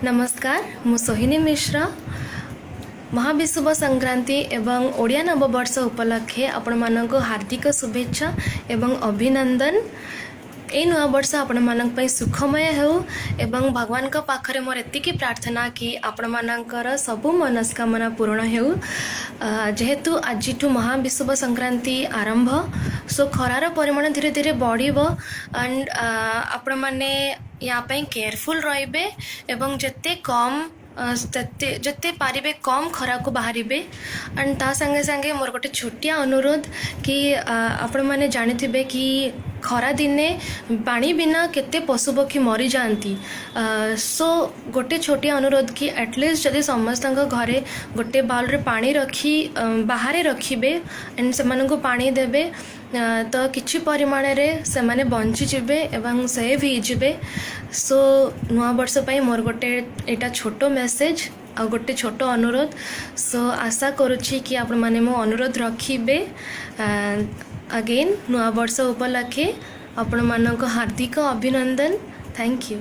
नमस्कार मु सोहिनी मिश्र महाविषुव संक्रांति एवं ओडिया नववर्ष उपलक्षे आपण मानक हार्दिक शुभेच्छा एवं अभिनंदन। ए नुआ वर्ष आपण मानक पई सुखमय हो एवं भगवान का पाखरे मोर एतिकी प्रार्थना कि आपण मानकर सबु मनस्कामना पूर्ण हो। जेहेतु आजिठु महाविषुव संक्रांति आरंभ सो खरार परिमाण धीरे धीरे बढ़िबो एंड आपण माने या पई केयरफुल रहिबे एवं जते कम जते पारिबे कम खरा को बाहरिबे एंड ता संगे संगे मोर गोटे छोटिया अनुरोध कि आपण माने जानिथिबे कि खरा दिने पानी बिना केते पशु पक्षी मरी जाती। सो गोटे छोटिया अनुरोध कि एटलिस्ट जदि समस्त घरे गोटे बाउल रे पानी रखी बाहर रखिबे एंड से पानी देबे तो किछि परिमाण रे से माने बंची जिबे एवं सेव ही जिबे। सो नुआ वर्ष पई मोर गोटे एटा छोटो मेसेज आ गोटे छोटो अनुरोध। सो आशा करुछि कि आपण माने मो अनुरोध रखिबे। अगेन नुआ वर्ष उपलक्षे आपण मानक हार्दिक अभिनंदन। Thank you.